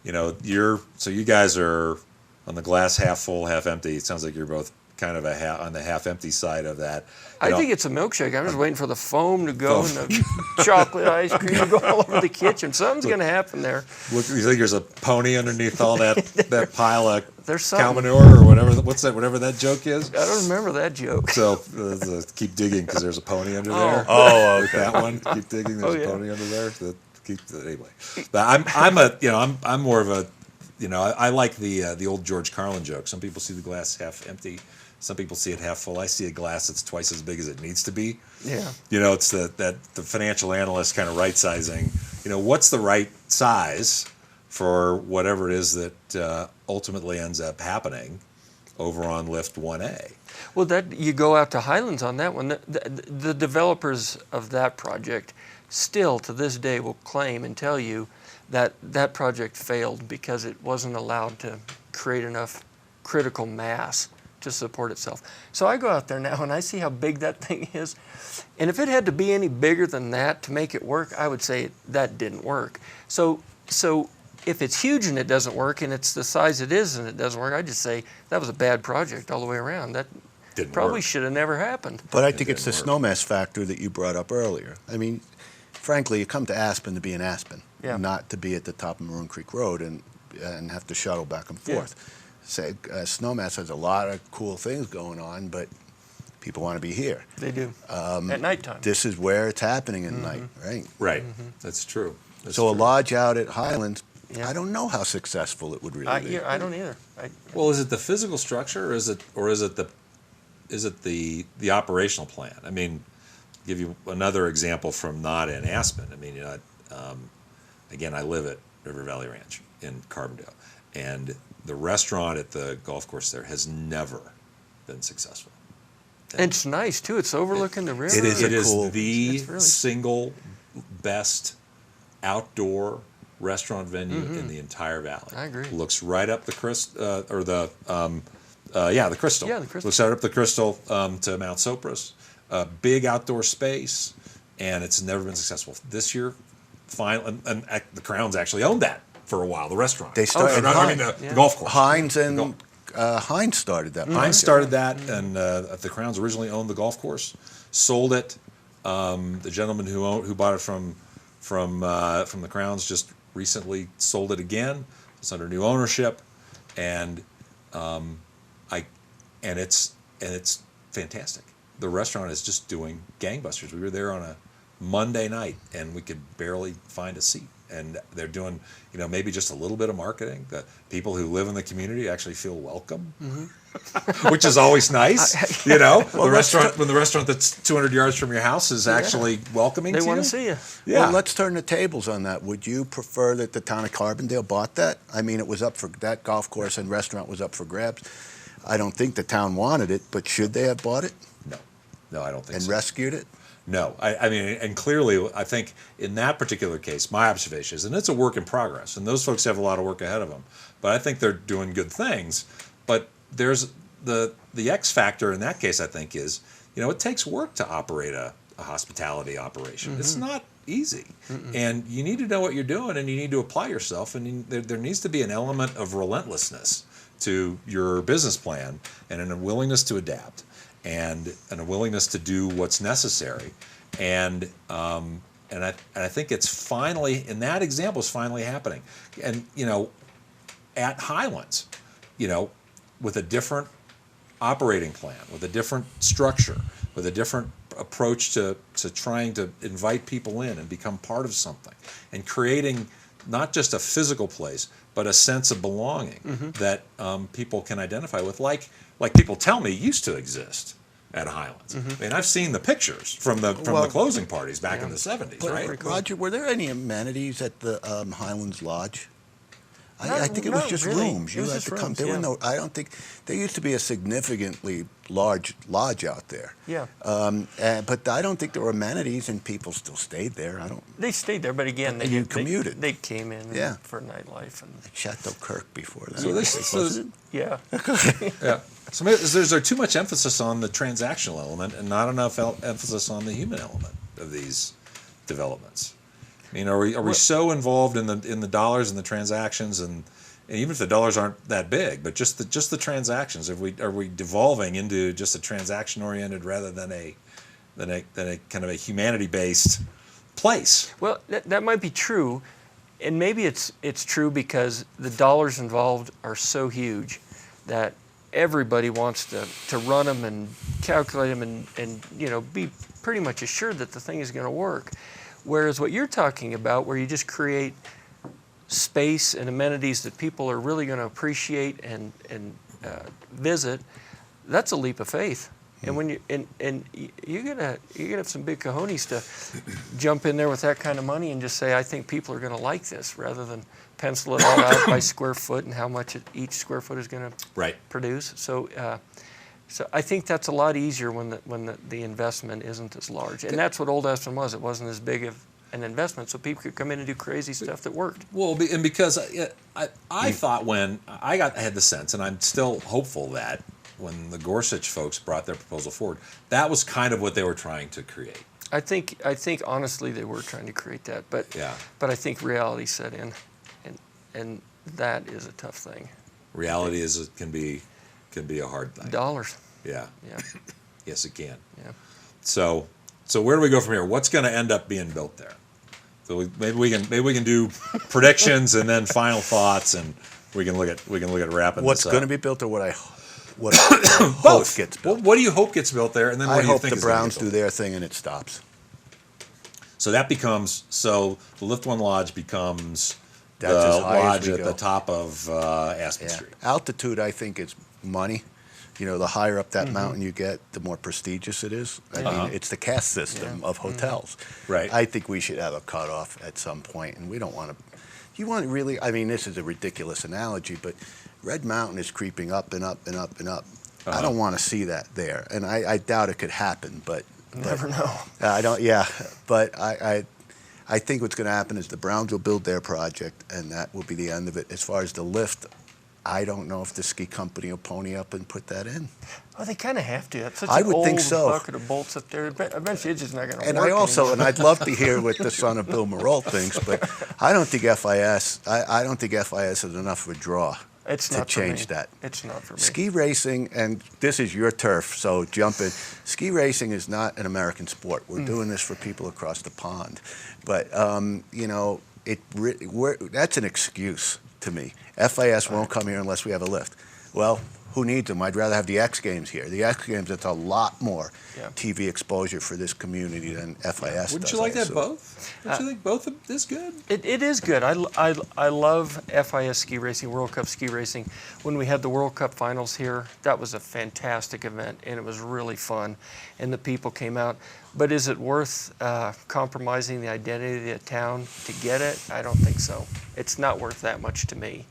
you guys are on the glass half full, half empty. It sounds like you're both kind of on the half empty side of that. I think it's a milkshake. I'm just waiting for the foam to go and the chocolate ice cream to go all over the kitchen. Something's going to happen there. You think there's a pony underneath all that pile of cow manure or whatever? Whatever that joke is? I don't remember that joke. So keep digging because there's a pony under there. Oh, okay. That one. Keep digging. There's a pony under there. Anyway, but I'm more of a. I like the old George Carlin joke. Some people see the glass half empty. Some people see it half full. I see a glass that's twice as big as it needs to be. Yeah. It's the financial analyst kind of right sizing. What's the right size for whatever it is that ultimately ends up happening over on Lift 1A? Well, you go out to Highlands on that one. The developers of that project still to this day will claim and tell you that project failed because it wasn't allowed to create enough critical mass to support itself. So I go out there now and I see how big that thing is. And if it had to be any bigger than that to make it work, I would say that didn't work. So if it's huge and it doesn't work, and it's the size it is and it doesn't work, I just say that was a bad project all the way around. That probably should have never happened. But I think it's the snowmass factor that you brought up earlier. I mean, frankly, you come to Aspen to be in Aspen, not to be at the top of Maroon Creek Road and have to shuttle back and forth. Say, snowmass has a lot of cool things going on, but people want to be here. They do. At nighttime. This is where it's happening at night, right? Right. That's true. That's so true. a lodge out at Highlands, I don't know how successful it would really be. I don't either. Well, is it the physical structure, or is it the operational plan? I mean, give you another example from not in Aspen. I mean, again, I live at River Valley Ranch in Carbondale, and the restaurant at the golf course there has never been successful. And it's nice too. It's overlooking the river. It is cool. the single best outdoor restaurant venue in the entire valley. I agree. Looks right up the Crystal. the Crystal. Yeah, the Crystal. Looks right up the Crystal to Mount Sopris. Big outdoor space, and it's never been successful. This year, and the Crowns actually owned that for a while. The restaurant. They started. The golf course. Hines and Hines started that. Hines started that, and the Crowns originally owned the golf course, sold it. The gentleman who bought it from the Crowns just recently sold it again. It's under new ownership, and it's fantastic. The restaurant is just doing gangbusters. We were there on a Monday night, and we could barely find a seat. And they're doing, maybe just a little bit of marketing. The people who live in the community actually feel welcome, which is always nice. Well, when the restaurant that's 200 yards from your house is actually welcoming to you. They want to see you. Yeah. Well, let's turn the tables on that. Would you prefer that the town of Carbondale bought that? I mean, it was up for that golf course and restaurant was up for grabs. I don't think the town wanted it, but should they have bought it? No, I don't think so. And rescued it? No, I mean, and clearly, I think in that particular case, my observation is, and it's a work in progress, and those folks have a lot of work ahead of them, but I think they're doing good things. But there's the X factor in that case, I think, is, it takes work to operate a hospitality operation. It's not easy, and you need to know what you're doing, and you need to apply yourself, and there needs to be an element of relentlessness to your business plan and a willingness to adapt. And a willingness to do what's necessary, and I think it's finally, in that example, is finally happening. And at Highlands, with a different operating plan, with a different structure, with a different approach to trying to invite people in and become part of something, and creating not just a physical place, but a sense of belonging that people can identify with, like people tell me used to exist at Highlands. I mean, I've seen the pictures from the closing parties back in the 70s, right? Roger, were there any amenities at the Highlands Lodge? I think it was just rooms. You had to come. There were no. I don't think there used to be a significantly large lodge out there. Yeah. But I don't think there were amenities, and people still stayed there. They stayed there, but again, they commuted. They came in for nightlife and Chateau Kirk before that. Yeah. Yeah. So is there too much emphasis on the transactional element and not enough emphasis on the human element of these developments? I mean, are we so involved in the dollars and the transactions, and even if the dollars aren't that big, but just the transactions? Are we devolving into just a transaction oriented rather than a kind of a humanity based place? Well, that might be true, and maybe it's true because the dollars involved are so huge that everybody wants to run them and calculate them and be pretty much assured that the thing is going to work. Whereas what you're talking about, where you just create space and amenities that people are really going to appreciate and visit, that's a leap of faith. And when you're gonna have some big cojones to jump in there with that kind of money and just say, I think people are going to like this, rather than pencil it all out by square foot and how much each square foot is going to produce. So I think that's a lot easier when the investment isn't as large, and that's what Old Aspen was. It wasn't as big of an investment, so people could come in and do crazy stuff that worked. Well, and because I thought when I had the sense, and I'm still hopeful that when the Gorsuch folks brought their proposal forward, that was kind of what they were trying to create. I think honestly they were trying to create that, but I think reality set in, and that is a tough thing. Reality is it can be a hard thing. Dollars. Yeah. Yeah. Yes, it can. Yeah. So where do we go from here? What's going to end up being built there? So maybe we can do predictions and then final thoughts, and we can look at wrapping What's this up. going to be built, or what I hope gets built. What do you hope gets built there, and then what I do you hope think the is gonna Browns get do built? their thing and it stops. So that becomes the Lift One Lodge becomes That's the as high as lodge we at go. the top of Aspen Yeah. Street. Altitude, I think, is money. You know, the higher up that mountain you get, the more prestigious it is. I mean, it's the caste system of hotels. Right. I think we should have a cutoff at some point, and we don't want to. You want to really? I mean, this is a ridiculous analogy, but Red Mountain is creeping up and up and up and up. I don't want to see that there, and I doubt it could happen. But Never know. I don't. Yeah, but I think what's going to happen is the Browns will build their project, and that will be the end of it. As far as the lift, I don't know if the ski company will pony up and put that in. Well, they kind of have to. It's such I an would old think so. bucket of bolts up there. Eventually, it's just not going to work. And I also, anymore. and I'd love to hear what the son of Bill Marolt thinks, but I don't think FIS. I don't think FIS is enough of a draw It's to not for change me. that. It's not for me. Ski racing, and this is your turf, so jump in. Ski racing is not an American sport. We're doing this for people across the pond, but you know, that's an excuse to me. FIS won't come here unless we have a lift. Well, who needs them? I'd rather have the X Games here. The X Games, it's a lot more TV exposure for this community than FIS Wouldn't does, you like I that assume. both? Don't you think both of this good? It is good. I love FIS ski racing, World Cup ski racing. When we had the World Cup finals here, that was a fantastic event, and it was really fun, and the people came out. But is it worth compromising the identity of the town to get it? I don't think so. It's not worth that much to me.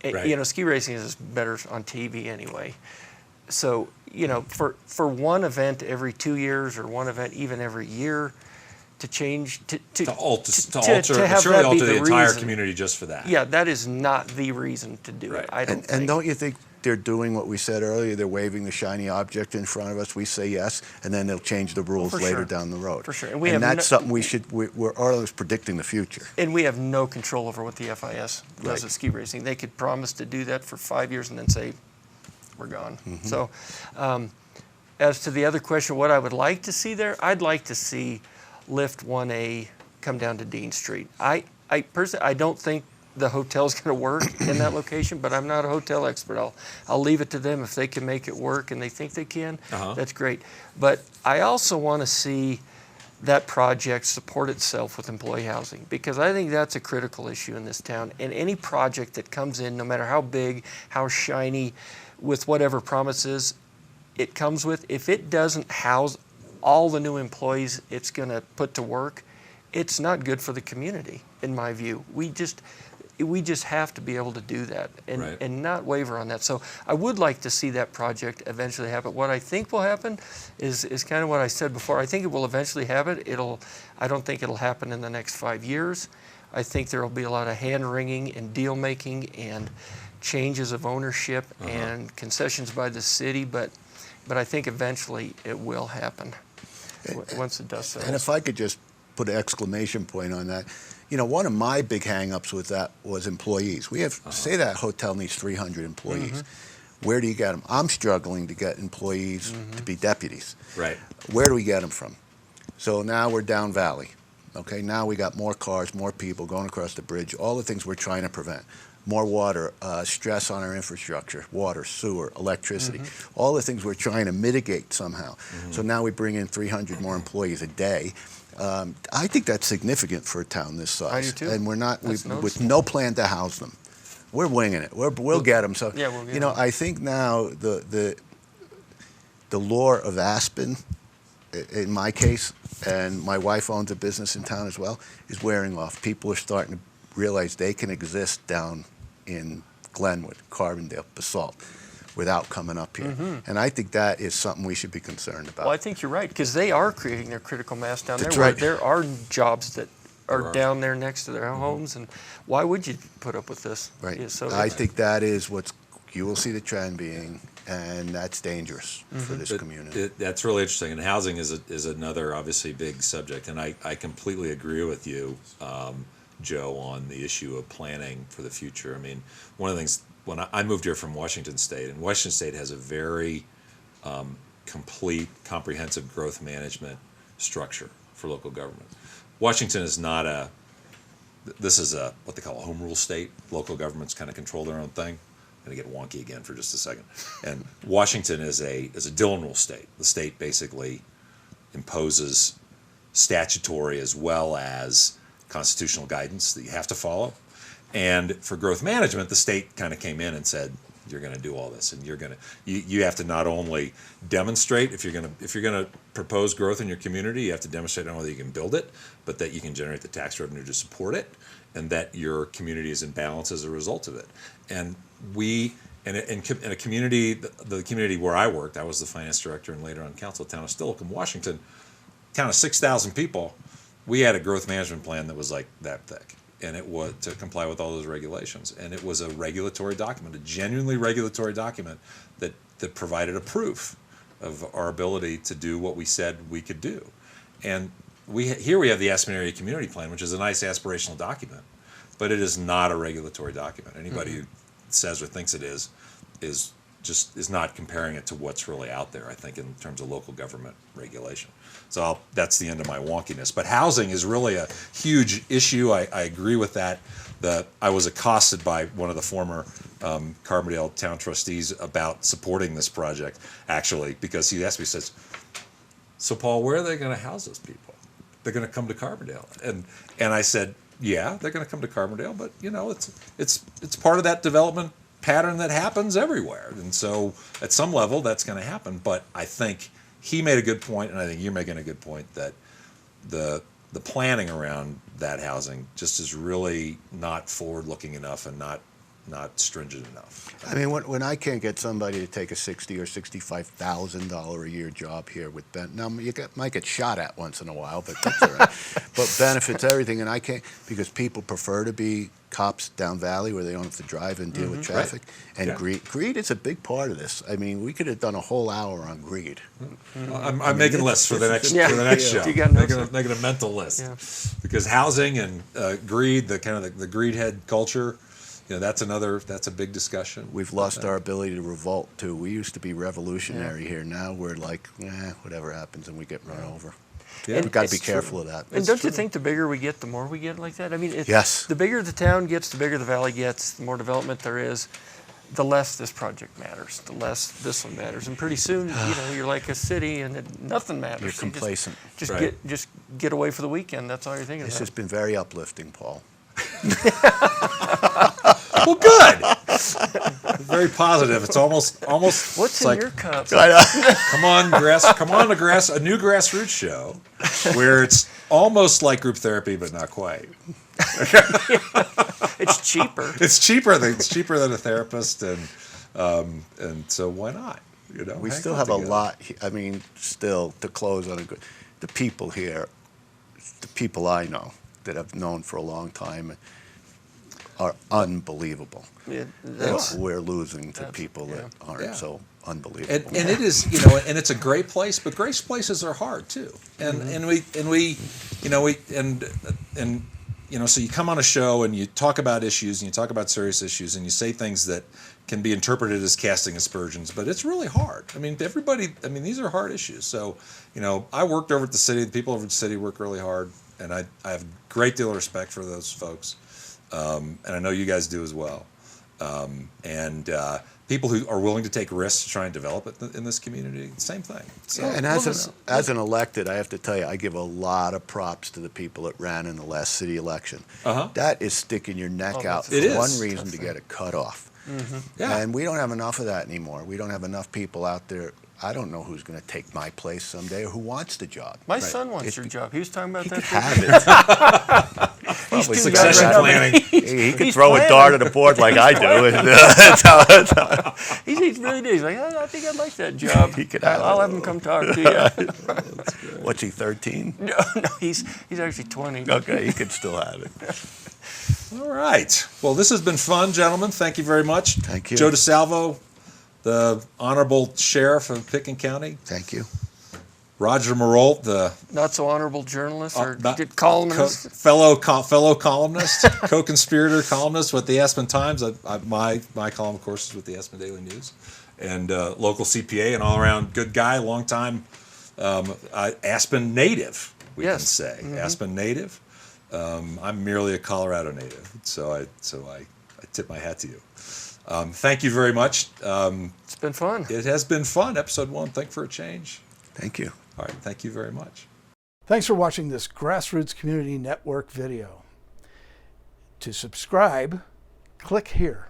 Right. You know, ski racing is better on TV anyway. So, you know, for one event every 2 years or one event even every year to change, to alter, have surely that alter be the entire reason. community just for that. Yeah, that is not the reason to do it. I don't think. And don't you think they're doing what we said earlier? They're waving the shiny object in front of us. We say yes, and then they'll change the rules For later sure. down the road. For sure. And, we have that's something we should. We're always predicting the future. And we have no control over what the FIS does Right. at ski racing. They could promise to do that for 5 years and then say, we're gone. So, as to the other question, what I would like to see there, I'd like to see Lift 1A come down to Dean Street. I personally, I don't think the hotel's going to work in that location, but I'm not a hotel expert. I'll leave it to them. If they can make it work and they think they can, that's great. But I also want to see that project support itself with employee housing, because I think that's a critical issue in this town. And any project that comes in, no matter how big, how shiny, with whatever promises it comes with, if it doesn't house all the new employees it's going to put to work, it's not good for the community, in my view. We just have to be able to do that and not waver on that. So I would like to see that project eventually happen. What I think will happen is kind of what I said before. I think it will eventually happen. I don't think it'll happen in the next 5 years. I think there will be a lot of hand-wringing and deal-making and changes of ownership and concessions by the city, but I think eventually it will happen once the dust settles. And if I could just put an exclamation point on that. You know, one of my big hang-ups with that was employees. We have, say that hotel needs 300 employees. Where do you get them? I'm struggling to get employees to be deputies. Right. Where do we get them from? So now we're down valley. Okay, now we got more cars, more people going across the bridge, all the things we're trying to prevent. More water, stress on our infrastructure, water, sewer, electricity, all the things we're trying to mitigate somehow. So now we bring in 300 more employees a day. I think that's significant for a town this size. I do too. And we're not, with noticeable. no plan to house them. We're winging it. We'll get them. So, Yeah, we'll get you know, them. I think now the lure of Aspen, in my case, and my wife owns a business in town as well, is wearing off. People are starting to realize they can exist down in Glenwood, Carbondale, Basalt, without coming up here. And I think that is something we should be concerned about. Well, I think you're right, because they are creating their critical mass down That's there. right. There are jobs that are are. down there next to their homes, and why would you put up with this? Right. Yeah, so I think that is what you will see the trend being, and that's dangerous for this community. That's really interesting, and housing is another obviously big subject, and I completely agree with you. Joe, on the issue of planning for the future. I mean, one of the things, when I moved here from Washington State, and Washington State has a very complete, comprehensive growth management structure for local government. Washington is not this is what they call a home rule state. Local governments kind of control their own thing. I'm going to get wonky again for just a second. And Washington is a Dillon rule state. The state basically imposes statutory as well as constitutional guidance that you have to follow. And for growth management, the state kind of came in and said, you're going to do all this, and you have to not only demonstrate, if you're going to propose growth in your community, you have to demonstrate not only that you can build it, but that you can generate the tax revenue to support it, and that your community is in balance as a result of it. And in a community, the community where I worked, I was the finance director and later on council, town of Steilacoom, Washington, town of 6,000 people. We had a growth management plan that was like that thick, and it was to comply with all those regulations. And it was a regulatory document, a genuinely regulatory document that provided a proof of our ability to do what we said we could do. And here we have the Aspen Area Community Plan, which is a nice aspirational document, but it is not a regulatory document. Anybody who says or thinks it is not comparing it to what's really out there, I think, in terms of local government regulation. So that's the end of my wonkiness. But housing is really a huge issue. I agree with that. I was accosted by one of the former Carbondale town trustees about supporting this project, actually, because he asked me, he says, so Paul, where are they going to house those people? They're going to come to Carbondale. And I said, yeah, they're going to come to Carbondale, but it's part of that development pattern that happens everywhere. And so at some level that's going to happen. But I think he made a good point, and I think you're making a good point, that the planning around that housing just is really not forward-looking enough and not stringent enough. I mean, when I can't get somebody to take a $60,000 or $65,000 a year job here with now you might get shot at once in a while, but that's all right. But benefits everything, and I can't, because people prefer to be cops down valley where they don't have to drive and deal with traffic. Right. And greed is a big part of this. I mean, we could have done a whole hour on greed. I'm making lists for the next show. You got making a mental list, because housing and greed, the greed head culture. That's a big discussion. We've lost our ability to revolt, too. We used to be revolutionary here. Now we're like, whatever happens, and we get run over. Yeah. We've got to be careful of that. And don't you think the bigger we get, the more we get like that? I mean, yes. The bigger the town gets, the bigger the valley gets, the more development there is, the less this project matters, the less this one matters. And pretty soon, you're like a city and nothing matters. You're complacent. Just get away for the weekend. That's all you're thinking This about. has been very uplifting, Paul. Well, good. Very positive. It's almost. What's in your cup? Come on, a new GrassRoots show, where it's almost like group therapy, but not quite. It's cheaper. It's cheaper than a therapist, and so why not? We still have a lot. I mean, still to close on the people here, the people I know that I've known for a long time, are unbelievable. Yeah, we're losing to people that aren't so unbelievable. And it is, and it's a great place, but great places are hard too. And so you come on a show and you talk about issues and you talk about serious issues and you say things that can be interpreted as casting aspersions, but it's really hard. I mean, these are hard issues. So, I worked over at the city. The people over at the city work really hard, and I have a great deal of respect for those folks. And I know you guys do as well. And people who are willing to take risks to try and develop it in this community, same thing. So, and as an elected, I have to tell you, I give a lot of props to the people that ran in the last city election. That is sticking your neck out for one reason, to get it cut off. Yeah. And we don't have enough of that anymore. We don't have enough people out there. I don't know who's going to take my place someday or who wants the job. My son wants your job. He was talking about that. Have it. He's too succession young. planning. He could throw a dart at a board like I do. He really did. He's like, I think I'd like that job. He could have I'll have him come talk to you. What's he, 13? No, he's actually 20. Okay, he could still have it. All right. Well, this has been fun, gentlemen. Thank you very much. Thank you. Joe DiSalvo, the Honorable Sheriff of Pitkin County. Thank you. Roger Marolt, the not so honorable journalist or columnist, fellow columnist, co-conspirator columnist with the Aspen Times. My column, of course, is with the Aspen Daily News, and local CPA, and all-around good guy, long time Aspen native. We can say Aspen native. I'm merely a Colorado native, so I tip my hat to you. Thank you very much. It's been fun. It has been fun. Episode 1. Think for a change. Thank you. All right. Thank you very much. Thanks for watching this Grassroots Community Network video. To subscribe, click here,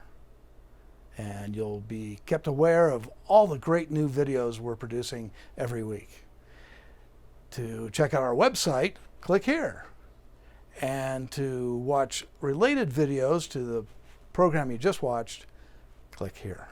and you'll be kept aware of all the great new videos we're producing every week. To check out our website, click here. And to watch related videos to the program you just watched, click here.